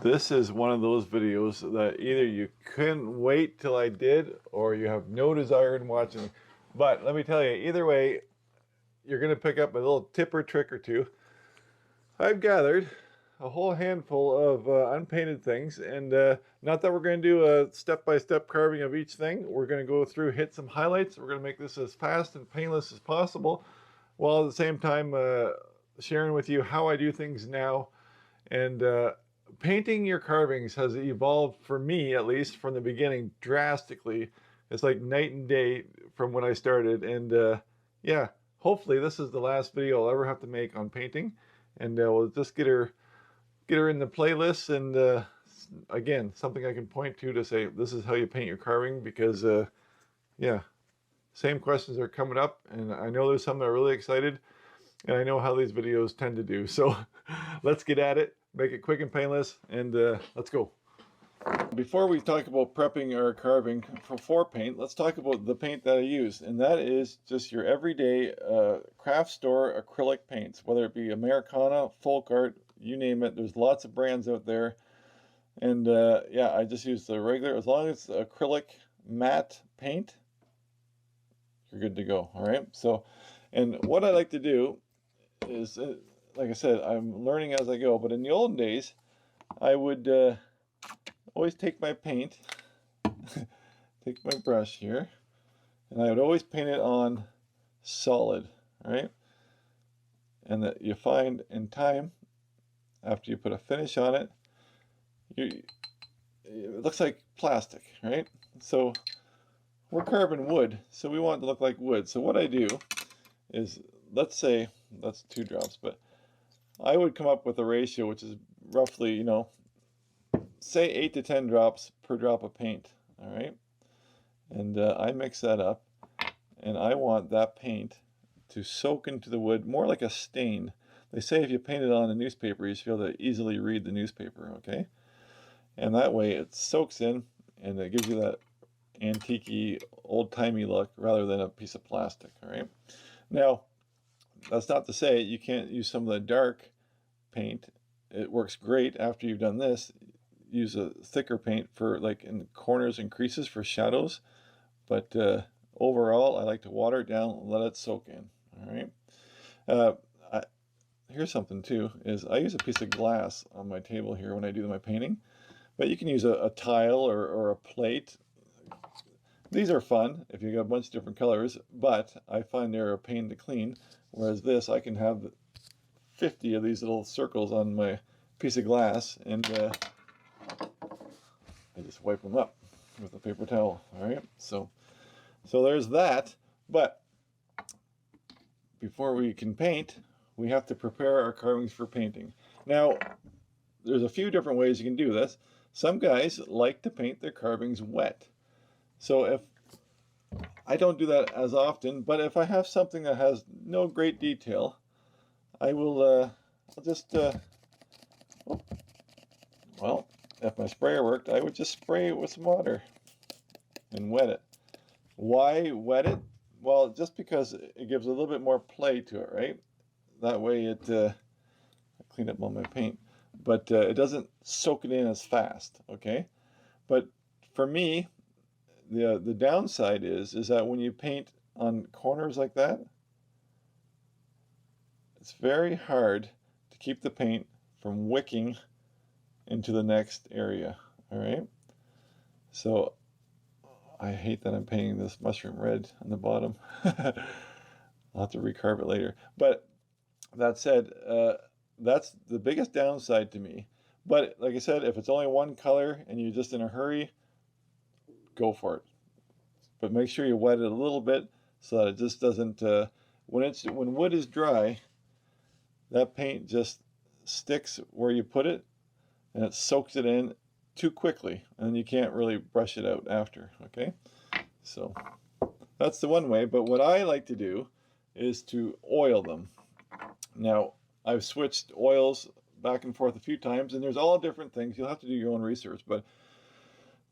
This is one of those videos that either you couldn't wait till I did or you have no desire in watching. But let me tell you, either way, you're going to pick up a little tip or trick or two. I've gathered a whole handful of unpainted things, and not that we're going to do a step-by-step carving of each thing. We're going to go through, hit some highlights. We're going to make this as fast and painless as possible, while at the same time sharing with you how I do things now. And painting your carvings has evolved, for me at least, from the beginning drastically. It's like night and day from when I started. And yeah, hopefully this is the last video I'll ever have to make on painting, and we'll just get her in the playlist. And again, something I can point to say this is how you paint your carving, because yeah, same questions are coming up, and I know there's some that are really excited, and I know how these videos tend to do. So let's get at it, make it quick and painless, and let's go. Before we talk about prepping our carving for paint, let's talk about the paint that I use, and that is just your everyday craft store acrylic paints, whether it be Americana, folk art, you name it. There's lots of brands out there, and yeah, I just use the regular. As long as it's acrylic matte paint, you're good to go. All right. So, and what I like to do is, like I said, I'm learning as I go, but in the olden days, I would always take my paint, take my brush here, and I would always paint it on solid, right? And that you find in time, after you put a finish on it, it looks like plastic, right? So we're carving wood, so we want it to look like wood. So what I do is, let's say, that's 2 drops, but I would come up with a ratio which is roughly, you know, say 8 to 10 drops per drop of paint, all right? And I mix that up, and I want that paint to soak into the wood more like a stain. They say if you paint it on a newspaper, you should be able to easily read the newspaper, okay? And that way it soaks in, and it gives you that antique-y, old-timey look rather than a piece of plastic, all right? Now, that's not to say you can't use some of the dark paint. It works great after you've done this. Use a thicker paint for, like, in the corners and creases for shadows. But overall, I like to water it down and let it soak in, all right? Here's something too, is I use a piece of glass on my table here when I do my painting. But you can use a tile or a plate. These are fun if you got a bunch of different colors, but I find they're a pain to clean. Whereas this, I can have 50 of these little circles on my piece of glass, and I just wipe them up with a paper towel. All right, so there's that. But before we can paint, we have to prepare our carvings for painting. Now, there's a few different ways you can do this. Some guys like to paint their carvings wet. So if I don't do that as often, but if I have something that has no great detail, I will I'll just well, if my sprayer worked, I would just spray it with some water and wet it. Why wet it? Well, just because it gives a little bit more play to it, right? That way it I clean up all my paint, but it doesn't soak it in as fast, okay? But for me, the downside is that when you paint on corners like that, it's very hard to keep the paint from wicking into the next area, all right? So I hate that I'm painting this mushroom red on the bottom. I'll have to recarve it later. But that said, that's the biggest downside to me. But like I said, if it's only one color and you're just in a hurry, go for it. But make sure you wet it a little bit so that it just doesn't, when wood is dry, that paint just sticks where you put it, and it soaks it in too quickly, and you can't really brush it out after, okay? So that's the one way. But what I like to do is to oil them. Now, I've switched oils back and forth a few times, and there's all different things. You'll have to do your own research, but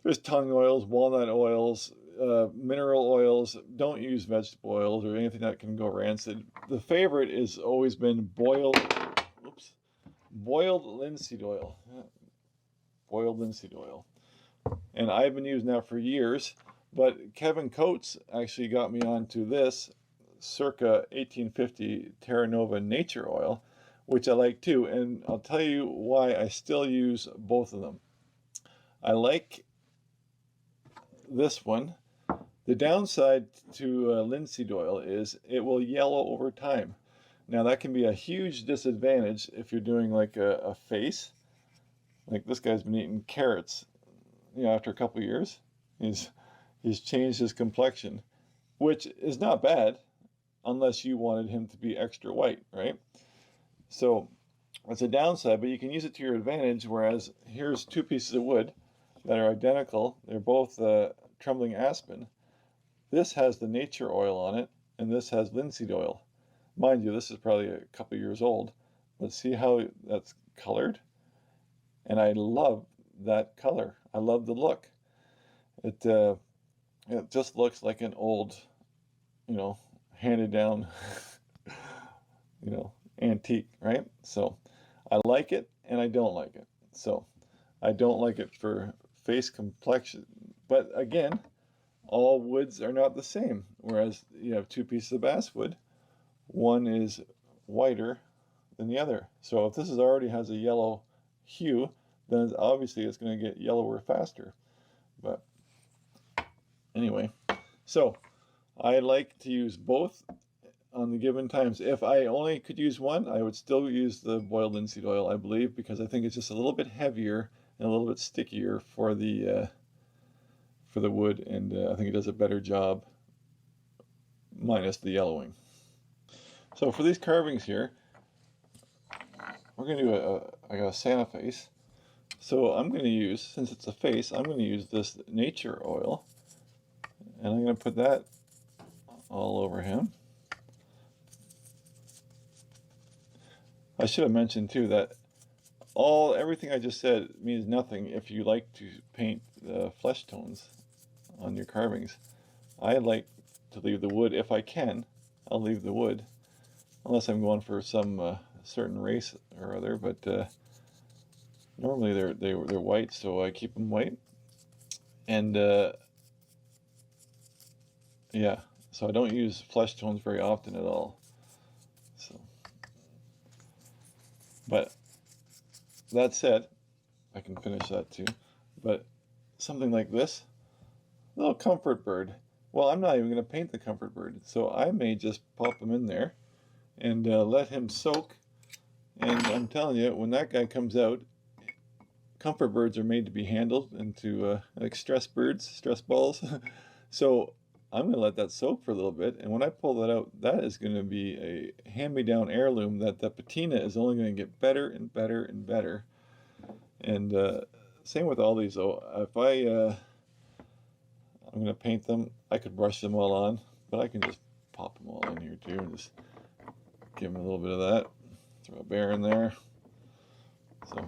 there's tongue oils, walnut oils, mineral oils. Don't use vegetable oils or anything that can go rancid. The favorite has always been boiled linseed oil. boiled linseed oil. And I've been using that for years, but Kevin Coates actually got me onto this circa 1850 Terra Nova Nature Oil, which I like too, and I'll tell you why I still use both of them. I like this one. The downside to linseed oil is it will yellow over time. Now that can be a huge disadvantage if you're doing like a face. Like this guy's been eating carrots, after a couple of years, he's changed his complexion, which is not bad unless you wanted him to be extra white, right? So it's a downside, but you can use it to your advantage. Whereas here's two pieces of wood that are identical. They're both trembling aspen. This has the nature oil on it, and this has linseed oil. Mind you, this is probably a couple years old, but see how that's colored? And I love that color. I love the look. It just looks like an old, handed down, antique, right? So I like it and I don't like it. So I don't like it for face complexion. But again, all woods are not the same. Whereas you have two pieces of basswood, one is whiter than the other. So if this already has a yellow hue, then obviously it's going to get yellower faster. But anyway, so I like to use both on the given times. If I only could use one, I would still use the boiled linseed oil, I believe, because I think it's just a little bit heavier and a little bit stickier for the wood, and I think it does a better job minus the yellowing. So for these carvings here, we're going to do a Santa face. So I'm going to use, since it's a face, I'm going to use this nature oil, and I'm going to put that all over him. I should have mentioned too that everything I just said means nothing if you like to paint flesh tones on your carvings. I like to leave the wood. If I can, I'll leave the wood, unless I'm going for some certain race or other, but normally they're white, so I keep them white. And yeah, so I don't use flesh tones very often at all. So, but that said, I can finish that too. But something like this, little comfort bird. Well, I'm not even going to paint the comfort bird, so I may just pop him in there and let him soak. And I'm telling you, when that guy comes out, comfort birds are made to be handled into like stress birds, stress balls. So I'm going to let that soak for a little bit, and when I pull that out, that is going to be a hand-me-down heirloom that the patina is only going to get better and better and better. And same with all these though. If I'm going to paint them, I could brush them all on, but I can just pop them all in here too and just give them a little bit of that. Throw a bear in there. So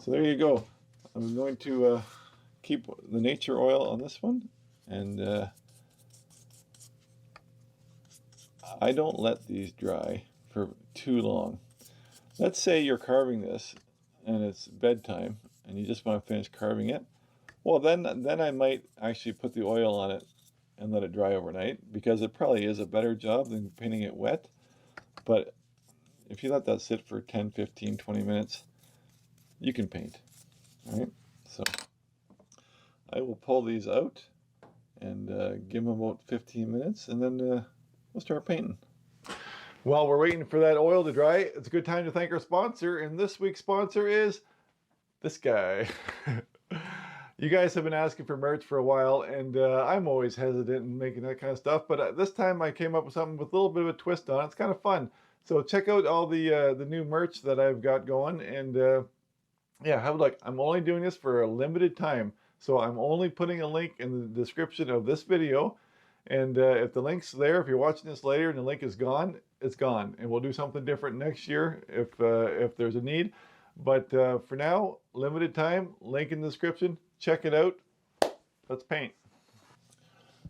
there you go. I'm going to keep the nature oil on this one, and I don't let these dry for too long. Let's say you're carving this and it's bedtime and you just want to finish carving it. Well, then I might actually put the oil on it and let it dry overnight, because it probably is a better job than painting it wet. But if you let that sit for 10, 15, 20 minutes, you can paint. All right? So I will pull these out and give them about 15 minutes, and then we'll start painting. While we're waiting for that oil to dry, it's a good time to thank our sponsor, and this week's sponsor is this guy. You guys have been asking for merch for a while, and I'm always hesitant in making that kind of stuff, but this time I came up with something with a little bit of a twist on it. It's kind of fun. So check out all the new merch that I've got going, and yeah, have a look. I'm only doing this for a limited time, so I'm only putting a link in the description of this video, and if the link's there, if you're watching this later and the link is gone, it's gone, and we'll do something different next year if there's a need. But for now, limited time, link in the description. Check it out. Let's paint.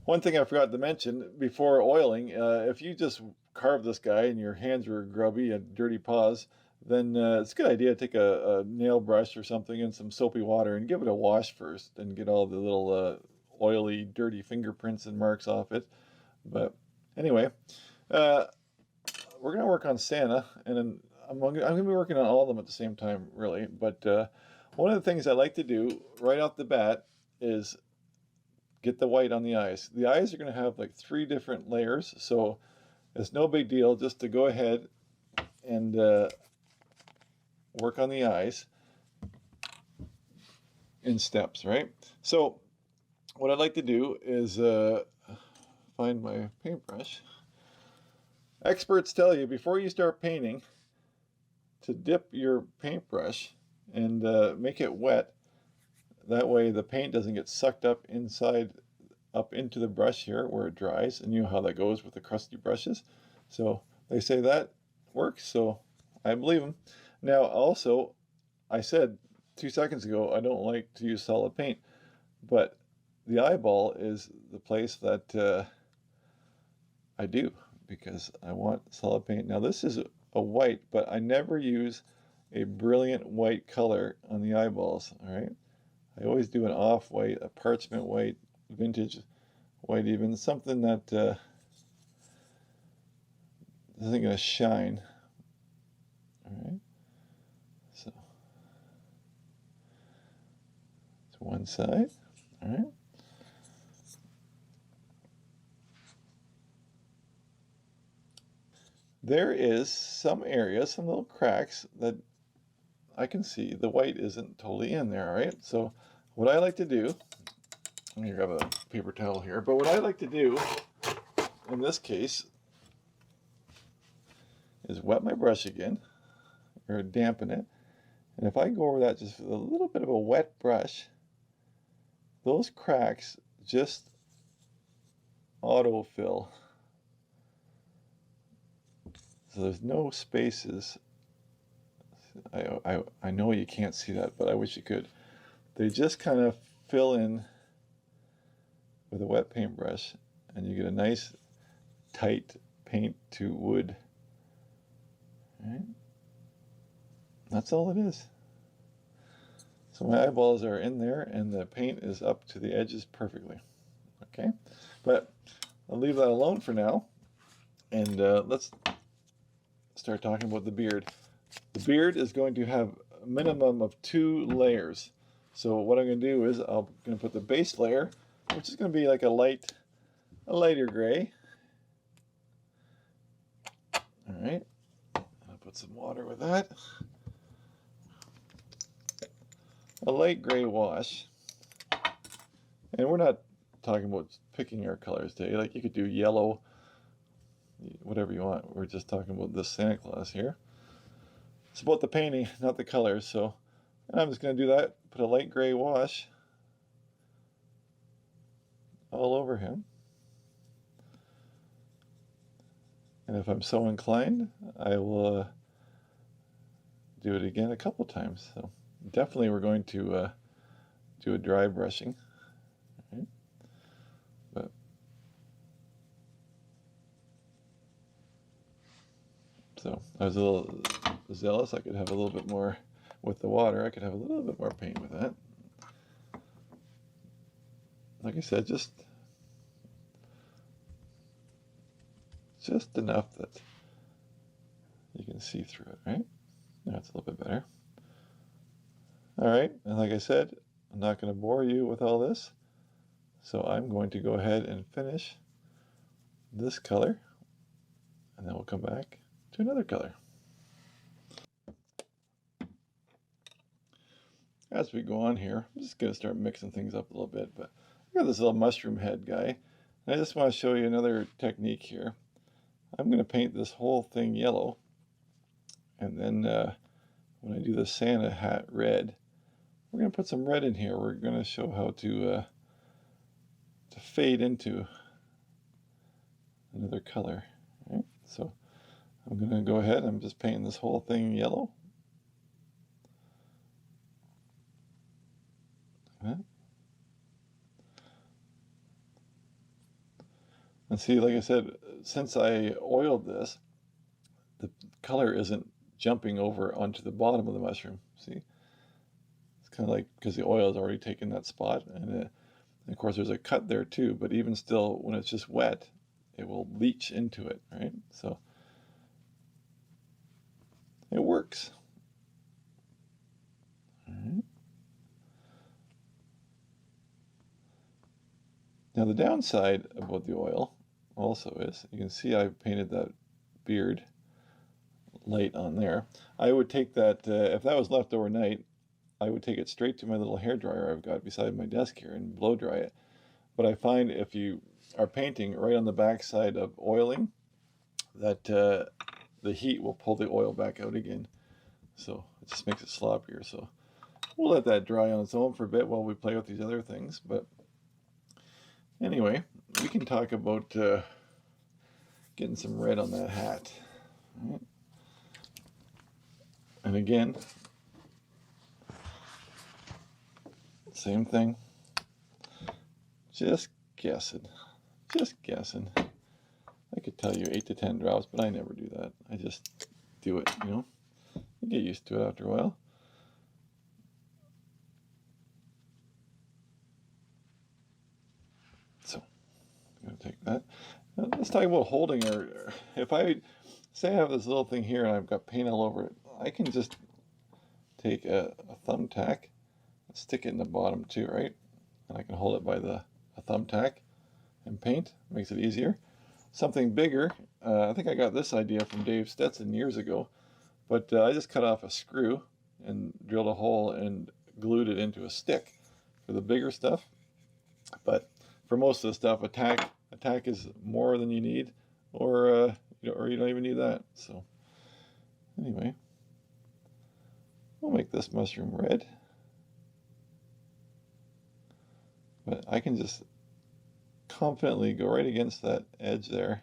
One thing I forgot to mention before oiling, if you just carve this guy and your hands are grubby and dirty paws, then it's a good idea to take a nail brush or something and some soapy water and give it a wash first and get all the little oily, dirty fingerprints and marks off it. But anyway, uh, we're going to work on Santa, and then I'm going to be working on all of them at the same time, really. But one of the things I like to do right off the bat is get the white on the eyes. The eyes are going to have like 3 different layers, so it's no big deal just to go ahead and work on the eyes in steps, right? So what I'd like to do is find my paintbrush. Experts tell you before you start painting to dip your paintbrush and make it wet. That way the paint doesn't get sucked up into the brush here where it dries, and you know how that goes with the crusty brushes. So they say that works, so I believe them. Now also, I said 2 seconds ago I don't like to use solid paint, but the eyeball is the place that I do, because I want solid paint. Now this is a white, but I never use a brilliant white color on the eyeballs, all right? I always do an off-white, a parchment white, vintage white even, something that isn't going to shine, all right? So, to one side, all right? There is some areas, some little cracks that I can see the white isn't totally in there, all right? So what I like to do, let me grab a paper towel here, but what I like to do in this case is wet my brush again, or dampen it. And if I go over that just with a little bit of a wet brush, those cracks just autofill. So there's no spaces. I know you can't see that, but I wish you could. They just kind of fill in with a wet paintbrush, and you get a nice tight paint to wood. All right? That's all it is. So my eyeballs are in there, and the paint is up to the edges perfectly. Okay, but I'll leave that alone for now, and let's start talking about the beard. The beard is going to have a minimum of 2 layers. So what I'm going to do is I'm going to put the base layer, which is going to be like a lighter gray. All right, I'll put some water with that. A light gray wash. And we're not talking about picking our colors today. Like you could do yellow, whatever you want. We're just talking about this Santa Claus here. It's about the painting, not the colors. So I'm just going to do that. Put a light gray wash all over him. And if I'm so inclined, I will do it again a couple times. So definitely we're going to do a dry brushing. Right? But so I was a little zealous. I could have a little bit more with the water. I could have a little bit more paint with that. Like I said, just enough that you can see through it, right? That's a little bit better. All right, and like I said, I'm not going to bore you with all this, so I'm going to go ahead and finish this color, and then we'll come back to another color. As we go on here, I'm just going to start mixing things up a little bit, but I got this little mushroom head guy, and I just want to show you another technique here. I'm going to paint this whole thing yellow, and then when I do the Santa hat red, we're going to put some red in here. We're going to show how to fade into another color. Right? So I'm going to go ahead, I'm just painting this whole thing yellow. And see, like I said, since I oiled this, the color isn't jumping over onto the bottom of the mushroom. See? It's kind of like, because the oil has already taken that spot, and of course there's a cut there too, but even still, when it's just wet, it will leach into it, right? So it works. All right. Now the downside about the oil also is, you can see I've painted that beard light on there. I would take that, if that was left overnight, I would take it straight to my little hair dryer I've got beside my desk here and blow dry it. But I find if you are painting right on the back side of oiling, that the heat will pull the oil back out again. So it just makes it sloppier. So we'll let that dry on its own for a bit while we play with these other things. But anyway, we can talk about getting some red on that hat. Right. And again, same thing. Just guessing. Just guessing. I could tell you 8 to 10 drops, but I never do that. I just do it, you know. You get used to it after a while. So, I'm going to take that. Now, let's talk about holding, or if I say I have this little thing here and I've got paint all over it, I can just take a thumbtack and stick it in the bottom too, right? And I can hold it by a thumbtack and paint. Makes it easier. Something bigger, I think I got this idea from Dave Stetson years ago, but I just cut off a screw and drilled a hole and glued it into a stick for the bigger stuff. But for most of the stuff, a tack is more than you need, or you don't even need that. So anyway, we'll make this mushroom red, but I can just confidently go right against that edge there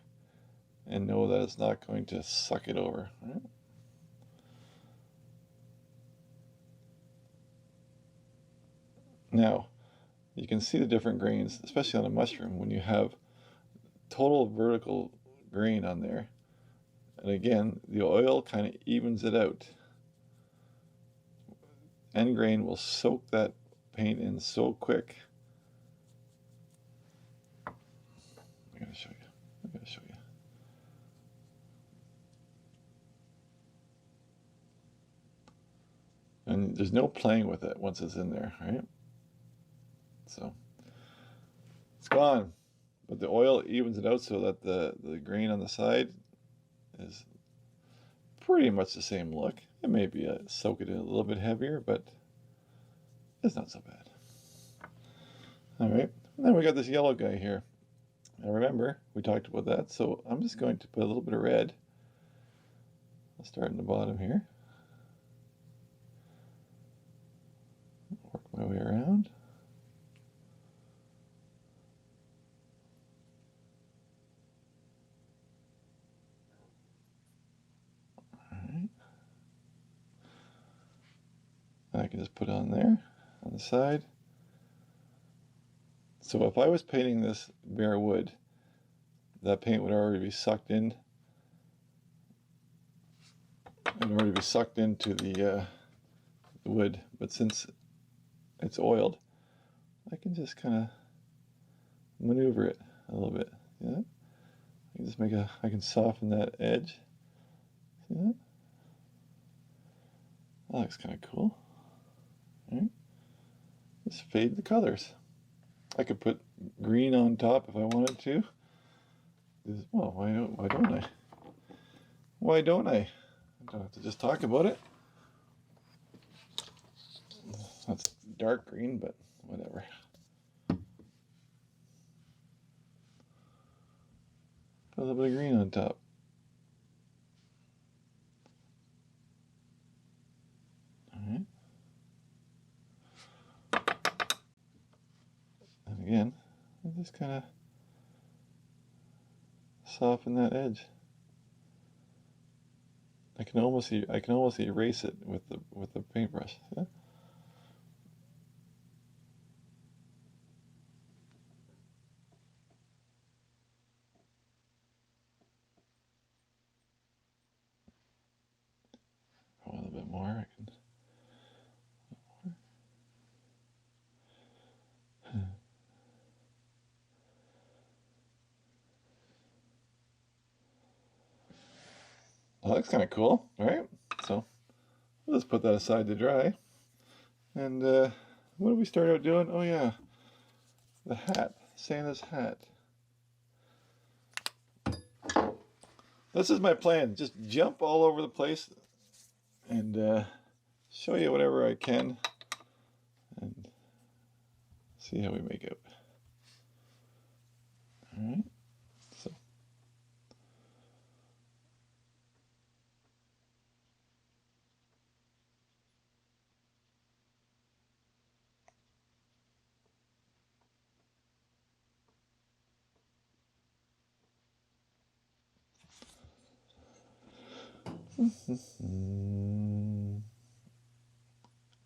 and know that it's not going to suck it over. Right? Now, you can see the different grains, especially on a mushroom, when you have total vertical grain on there. And again, the oil kind of evens it out. End grain will soak that paint in so quick. I gotta show you. I gotta show you. And there's no playing with it once it's in there, right? So it's gone. But the oil evens it out so that the grain on the side is pretty much the same look. It may be soak it in a little bit heavier, but it's not so bad. All right, and then we got this yellow guy here. Now remember, we talked about that, so I'm just going to put a little bit of red. I'll start in the bottom here. Work my way around. I can just put it on there, on the side. So if I was painting this bare wood, that paint would already be sucked in. It would already be sucked into the wood, but since it's oiled, I can just kind of maneuver it a little bit. See that? I can just I can soften that edge. See that? That looks kind of cool. Right? Just fade the colors. I could put green on top if I wanted to. Well, why don't I? Why don't I? I don't have to just talk about it. That's dark green, but whatever. Put a little bit of green on top. Alright. And again, I just kind of soften that edge. I can almost erase it with the paintbrush. Yeah? That looks kind of cool, right? So let's put that aside to dry. And what did we start out doing? Oh yeah, the hat, Santa's hat. This is my plan. Just jump all over the place and show you whatever I can and see how we make out. All right. So.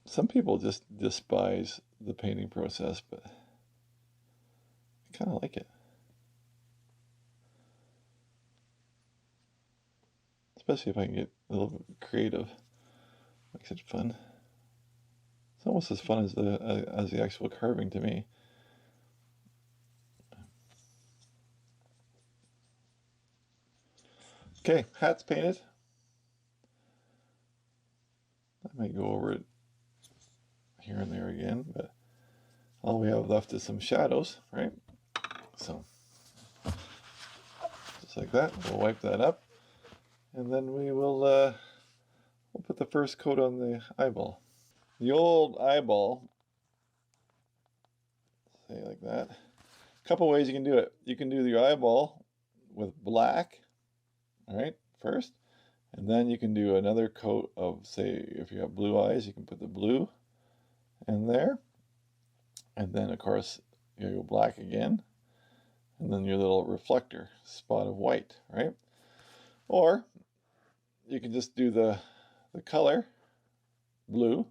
Some people just despise the painting process, but I kind of like it. Especially if I can get a little bit creative. Makes it fun. It's almost as fun as the actual carving to me. Okay, hat's painted. I might go over it here and there again, but all we have left is some shadows, right? So, just like that, we'll wipe that up, and then we'll put the first coat on the eyeball. The old eyeball, say like that. A couple ways you can do it. You can do the eyeball with black, all right, first, and then you can do another coat of, say, if you have blue eyes, you can put the blue in there, and then of course you go black again, and then your little reflector spot of white, right? Or you can just do the color blue,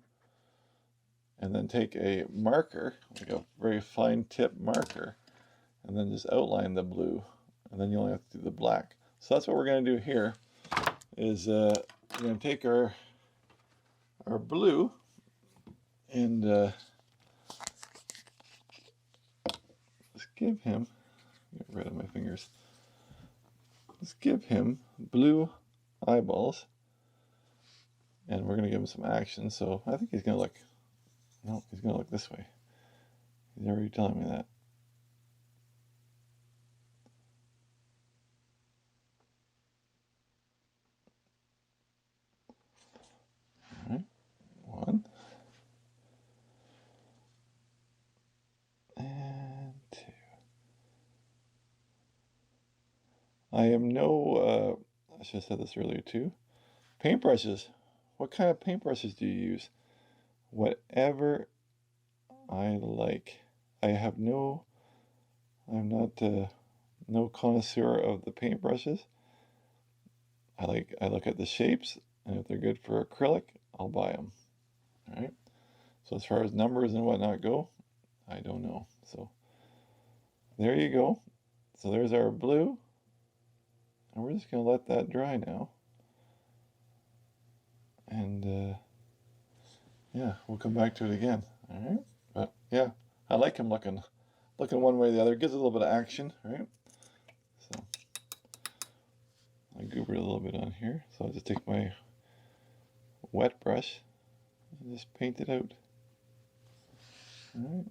and then take a marker, like a very fine tip marker, and then just outline the blue, and then you only have to do the black. So that's what we're going to do here, is we're going to take our blue and just give him, get rid of my fingers, just give him blue eyeballs, and we're going to give him some action. So I think he's going to look, no, he's going to look this way. He's already telling me that. All right, one and two. I am no, I should have said this earlier too, paintbrushes. What kind of paintbrushes do you use? Whatever I like. I have no, I'm not no connoisseur of the paintbrushes. I look at the shapes, and if they're good for acrylic, I'll buy them. All right. So as far as numbers and whatnot go, I don't know. So there you go. So there's our blue, and we're just gonna let that dry now. And yeah, we'll come back to it again. All right. But yeah, I like him looking one way or the other. It gives a little bit of action, right? So I goobered a little bit on here, so I'll just take my wet brush and just paint it out. All right.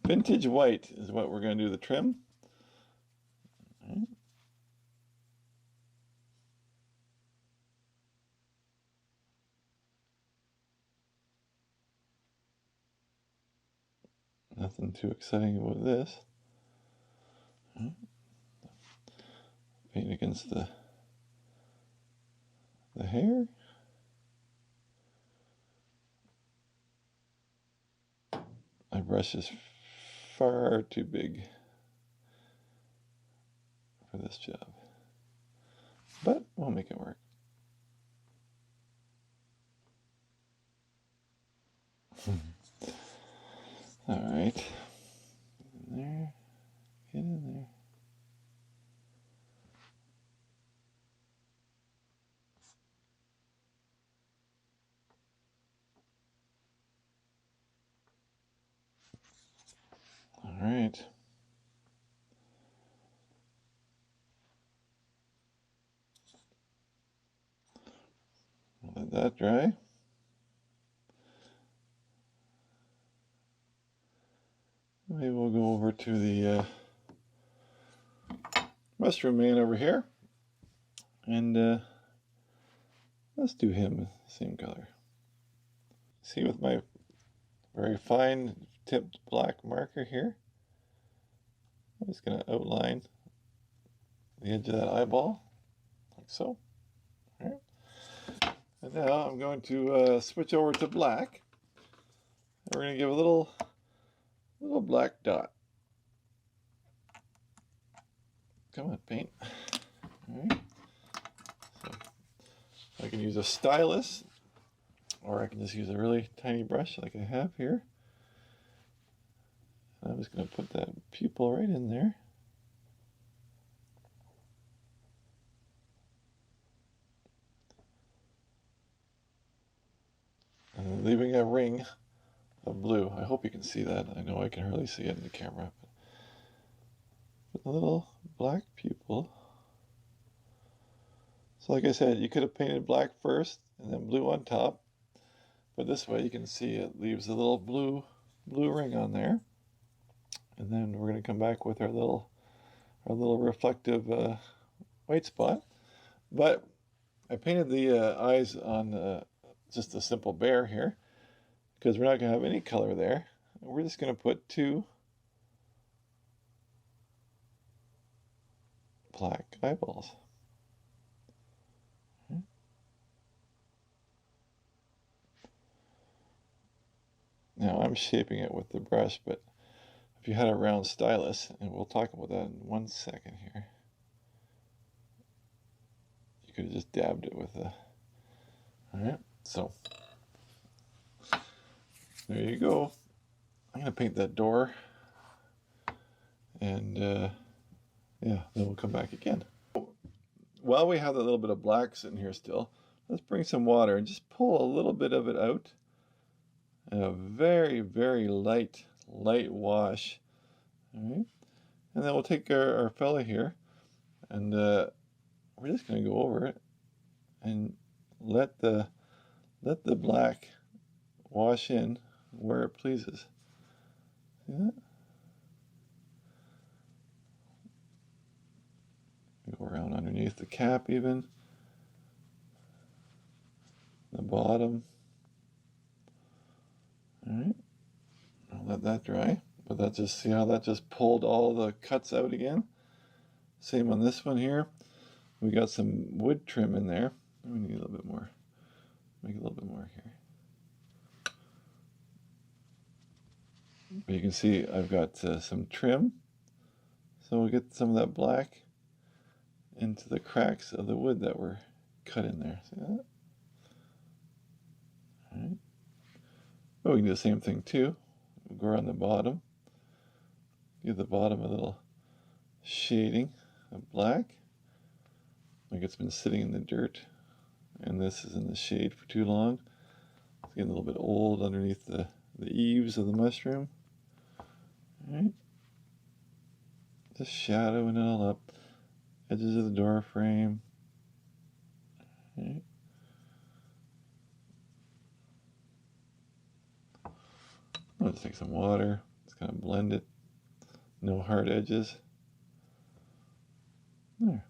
Vintage white is what we're going to do the trim. All right. Nothing too exciting about this. All right. Paint against the hair. My brush is far too big for this job, but we'll make it work. All right, in there, get in there. All right. that dry. Maybe we'll go over to the mushroom man over here, and let's do him same color. See, with my very fine tipped black marker here, I'm just going to outline the edge of that eyeball, like so. All right. And now I'm going to switch over to black. And we're going to give a little black dot. Come on, paint. All right. So I can use a stylus, or I can just use a really tiny brush like I have here. I'm just going to put that pupil right in there. And leaving a ring of blue. I hope you can see that. I know I can hardly see it in the camera. With a little black pupil. So like I said, you could have painted black first and then blue on top. But this way you can see it leaves a little blue ring on there. And then we're going to come back with our little reflective white spot. But I painted the eyes on just a simple bear here, because we're not going to have any color there. We're just going to put 2 black eyeballs. Now I'm shaping it with the brush, but if you had a round stylus, and we'll talk about that in 1 second here, you could have just dabbed it with a... Alright, so there you go. I'm going to paint that door, and yeah, then we'll come back again. While we have that little bit of black sitting here still, let's bring some water and just pull a little bit of it out. And a very, very light wash. All right. And then we'll take our fella here, and we're just going to go over it and let the black wash in where it pleases. See that? Go around underneath the cap, even the bottom. All right, I'll let that dry. But that just, see how that just pulled all the cuts out again? Same on this one here. We got some wood trim in there. We need a little bit more. Make a little bit more here. But you can see I've got some trim. So we'll get some of that black into the cracks of the wood that were cut in there. See that? All right. But we can do the same thing too. We'll go around the bottom. Give the bottom a little shading of black. Like it's been sitting in the dirt, and this is in the shade for too long. It's getting a little bit old underneath the eaves of the mushroom. All right. Just shadowing it all up. Edges of the door frame. All right. Let's take some water. Just kind of blend it. No hard edges. There.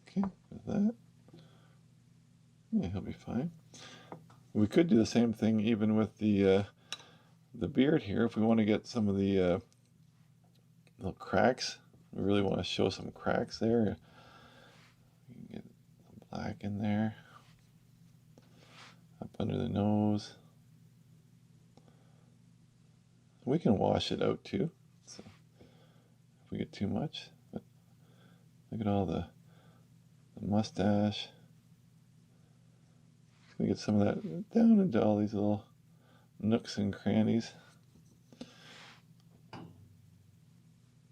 Okay, with that. Yeah, he'll be fine. We could do the same thing even with the beard here if we want to get some of the little cracks. We really want to show some cracks there. You can get some black in there. Up under the nose. We can wash it out too. So if we get too much, but look at all the mustache. We get some of that down into all these little nooks and crannies.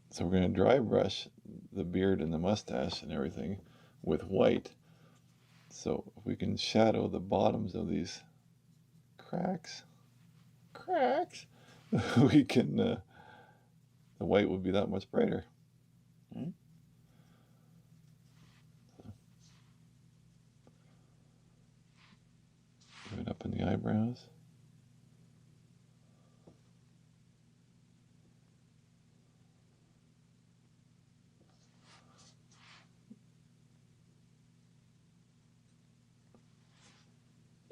So we're going to dry brush the beard and the mustache and everything with white. So if we can shadow the bottoms of these cracks, we can, the white will be that much brighter. Right? eyebrows.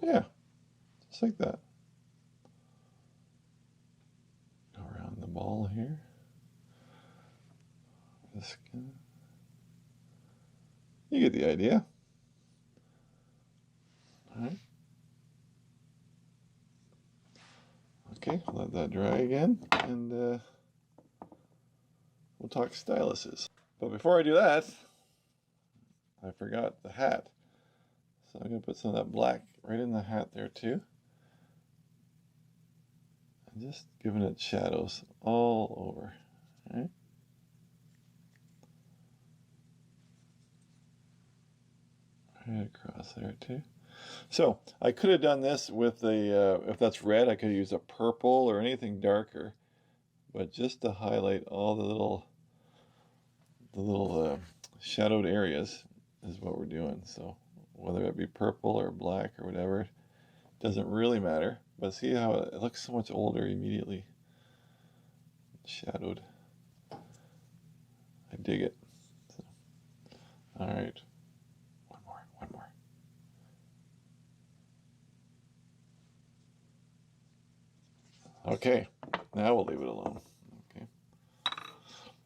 Yeah, just like that. Go around the ball here. You get the idea. All right. Okay, let that dry again, and we'll talk styluses. But before I do that, I forgot the hat. So I'm going to put some of that black right in the hat there too. And just giving it shadows all over. All right. Right across there too. So I could have done this with a, if that's red, I could use a purple or anything darker. But just to highlight all the little shadowed areas is what we're doing. So whether it be purple or black or whatever, doesn't really matter. But see how it looks so much older immediately shadowed. I dig it. So, all right, one more. Okay, now we'll leave it alone. Okay.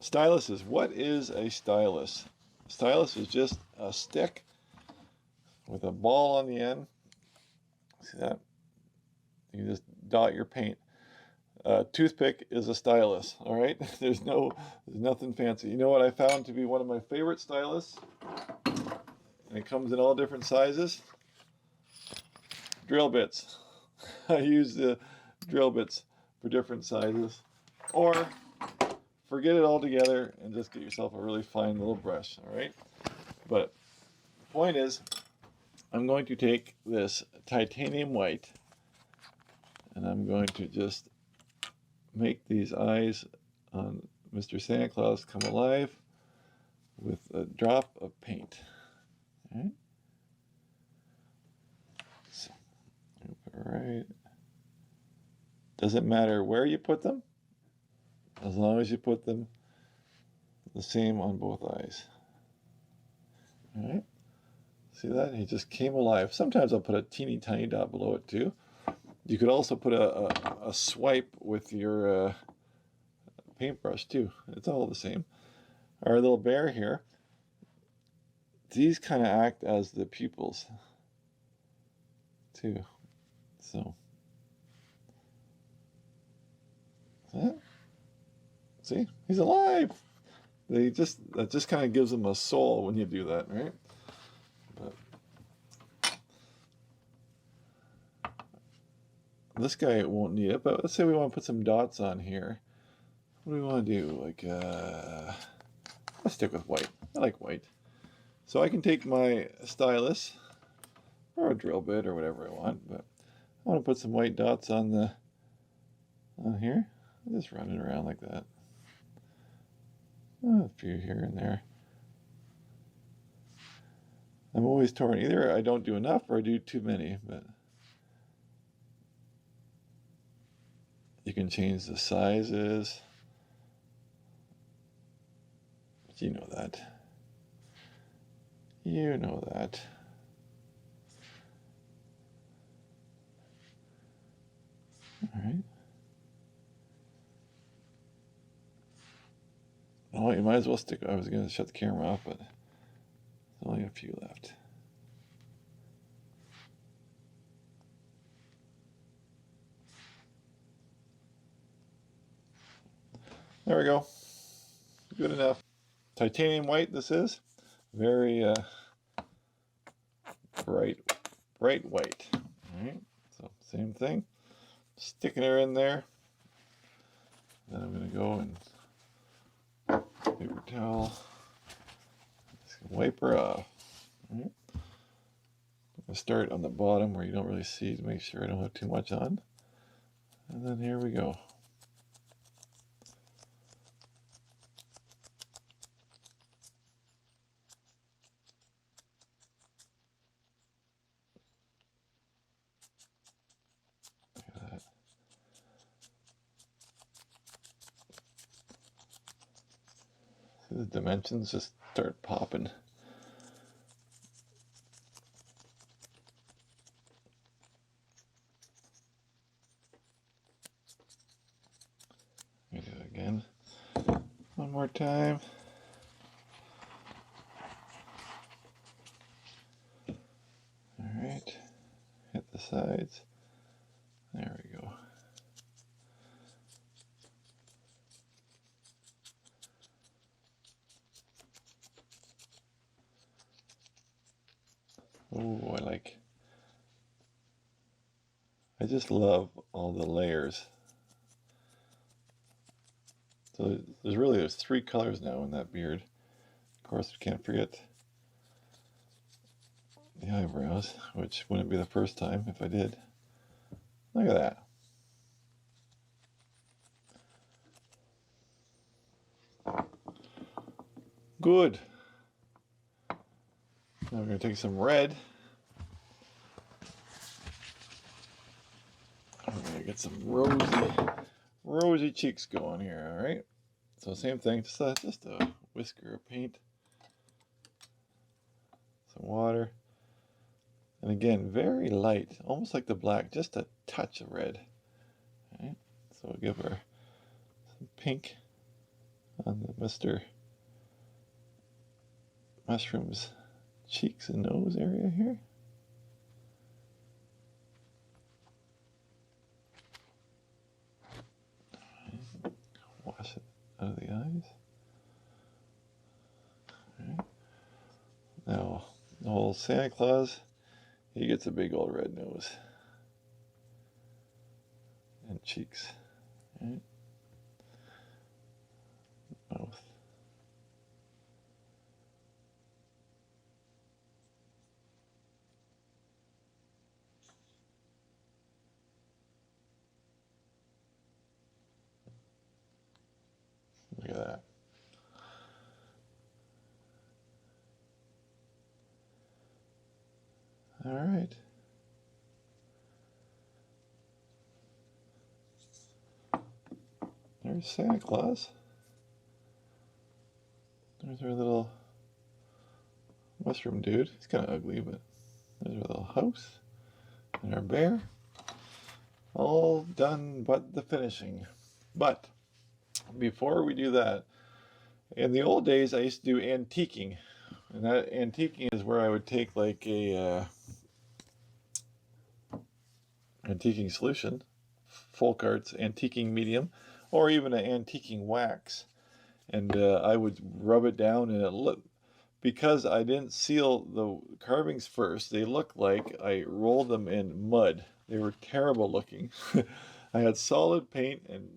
Styluses. What is a stylus? Stylus is just a stick with a ball on the end. See that? You just dot your paint. Toothpick is a stylus. All right. There's nothing fancy. You know what I found to be one of my favorite stylus, and it comes in all different sizes. Drill bits. I use the drill bits for different sizes, or forget it all together and just get yourself a really fine little brush. All right. But the point is, I'm going to take this titanium white, and I'm going to just make these eyes on Mr. Santa Claus come alive with a drop of paint. All right. So, right. Doesn't matter where you put them, as long as you put them the same on both eyes. All right. See that? He just came alive. Sometimes I'll put a teeny tiny dot below it too. You could also put a swipe with your paintbrush too. It's all the same. Our little bear here, these kind of act as the pupils too. So, see, he's alive. That just kind of gives him a soul when you do that, right? But this guy won't need it, but let's say we want to put some dots on here. What do we want to do? Like, let's stick with white. I like white. So I can take my stylus or a drill bit or whatever I want, but I want to put some white dots on here. I'll just run it around like that. A few here and there. I'm always torn. Either I don't do enough or I do too many, but you can change the sizes. But you know that. You know that. All right. Oh, you might as well stick. I was going to shut the camera off, but there's only a few left. There we go. Good enough. Titanium white, this is. Very bright white. All right. So, same thing. Sticking her in there. Then I'm going to go and paper towel. Just wipe her off. All right. I'm going to start on the bottom where you don't really see to make sure I don't have too much on. And then here we go. The dimensions just start popping. Let me do it again. One more time. All right. Hit the sides. There we go. Oh, I just love all the layers. So there's 3 colors now in that beard. Of course, we can't forget the eyebrows, which wouldn't be the first time if I did. Look at that. Good. Now we're going to take some red. I'm going to get some rosy cheeks going here, all right? So same thing, just a whisker of paint. Some water. And again, very light, almost like the black, just a touch of red. All right? So we'll give her some pink on the Mr. Mushroom's cheeks and nose area here. Wash it out of the eyes. All right. Now, the old Santa Claus, he gets a big old red nose and cheeks. All right. Mouth. Look at that. All right. There's Santa Claus. There's our little mushroom dude. He's kind of ugly, but there's our little house and our bear. All done but the finishing. But before we do that, in the old days I used to do antiquing. And that antiquing is where I would take like a antiquing solution, Folk Arts antiquing medium, or even an antiquing wax, and I would rub it down, and it looked, because I didn't seal the carvings first, they looked like I rolled them in mud. They were terrible looking. I had solid paint and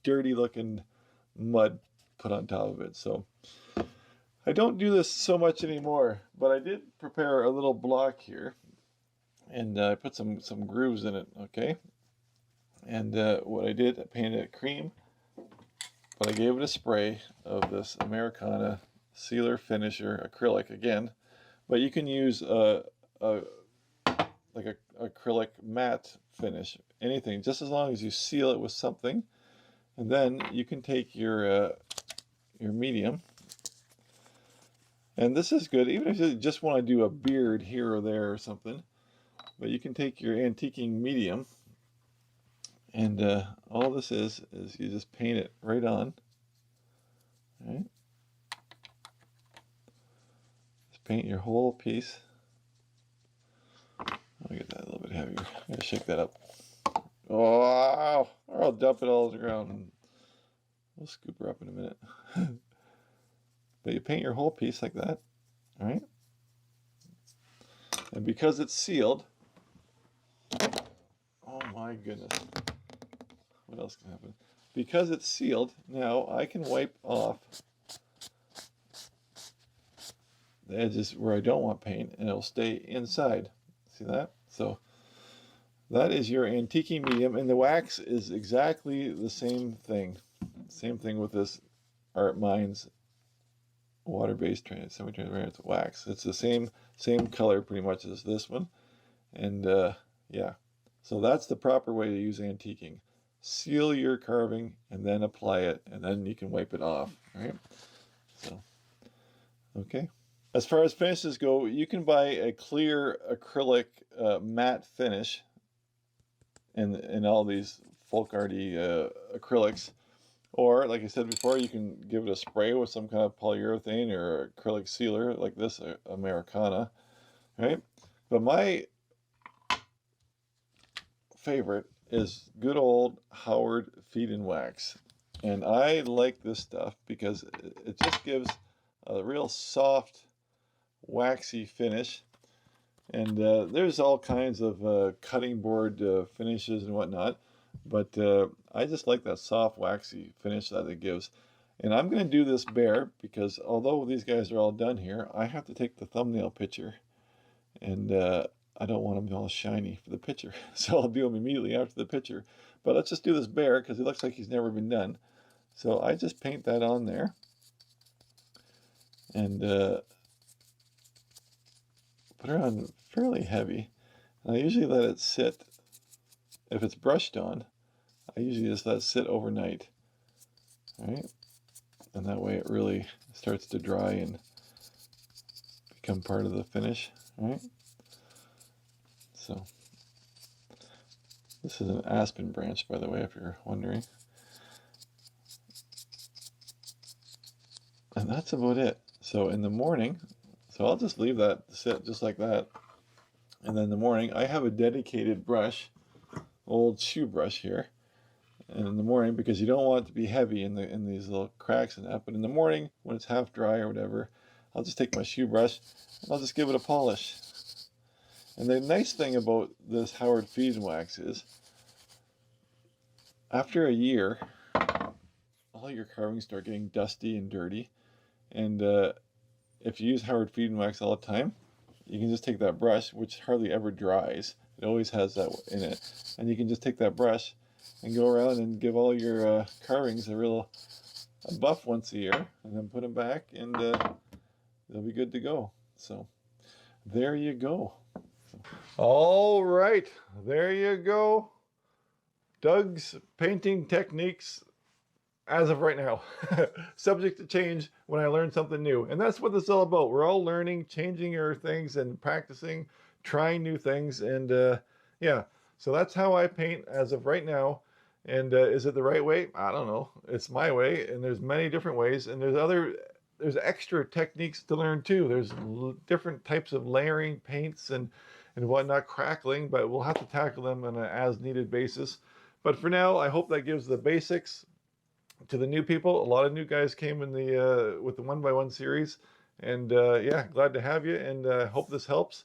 dirty looking mud put on top of it. So I don't do this so much anymore, but I did prepare a little block here, and I put some grooves in it, okay? And what I did, I painted it cream, but I gave it a spray of this Americana Sealer Finisher acrylic again, but you can use like a acrylic matte finish, anything, just as long as you seal it with something. And then you can take your medium, and this is good even if you just want to do a beard here or there or something, but you can take your antiquing medium, and all this is you just paint it right on. All right, just paint your whole piece. I'll get that a little bit heavier. I gotta shake that up. Oh, or I'll dump it all on the ground, and we'll scoop her up in a minute. But you paint your whole piece like that, all right? And because it's sealed, oh my goodness, what else can happen? Because it's sealed, now I can wipe off the edges where I don't want paint, and it'll stay inside. See that? So that is your antiquing medium, and the wax is exactly the same thing. Same thing with this Art Minds water-based semi-transparent wax. It's the same color pretty much as this one, and yeah. So that's the proper way to use antiquing. Seal your carving and then apply it, and then you can wipe it off. Right? So, okay. As far as finishes go, you can buy a clear acrylic matte finish in all these folk arty acrylics. Or, like I said before, you can give it a spray with some kind of polyurethane or acrylic sealer like this Americana, right? But my favorite is good old Howard Feed and Wax. And I like this stuff because it just gives a real soft, waxy finish. And there's all kinds of cutting board finishes and whatnot. But I just like that soft, waxy finish that it gives. And I'm going to do this bare because although these guys are all done here, I have to take the thumbnail picture. And I don't want them all shiny for the picture. So I'll do them immediately after the picture. But let's just do this bare because it looks like he's never been done. So I just paint that on there. And put it on fairly heavy. And I usually let it sit. If it's brushed on, I usually just let it sit overnight. All right? And that way it really starts to dry and become part of the finish. All right? So this is an aspen branch, by the way, if you're wondering. And that's about it. So in the morning, so I'll just leave that sit just like that. And then in the morning, I have a dedicated brush, old shoe brush here. And in the morning, because you don't want it to be heavy in these little cracks and that, but in the morning, when it's half dry or whatever, I'll just take my shoe brush and I'll just give it a polish. And the nice thing about this Howard Feed and Wax is, after a year, all your carvings start getting dusty and dirty. And if you use Howard Feed and Wax all the time, you can just take that brush, which hardly ever dries. It always has that in it. And you can just take that brush and go around and give all your carvings a buff once a year, and then put them back, and they'll be good to go. So there you go. All right, there you go. Doug's painting techniques as of right now. Subject to change when I learn something new. And that's what this is all about. We're all learning, changing our things and practicing, trying new things. And yeah, so that's how I paint as of right now. And is it the right way? I don't know. It's my way, and there's many different ways. And there's extra techniques to learn too. There's different types of layering paints and whatnot, crackling, but we'll have to tackle them on an as needed basis. But for now, I hope that gives the basics to the new people. A lot of new guys came in with the 1x1 series, and yeah, glad to have you, and hope this helps.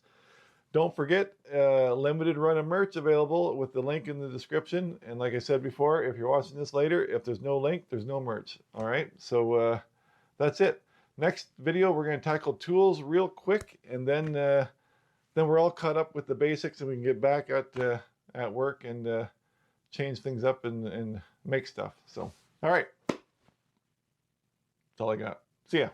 Don't forget, limited run of merch available with the link in the description. And like I said before, if you're watching this later, if there's no link, there's no merch. All right, so that's it. Next video, we're going to tackle tools real quick, and then we're all caught up with the basics, and we can get back at work and change things up and make stuff. So, all right, that's all I got. See ya.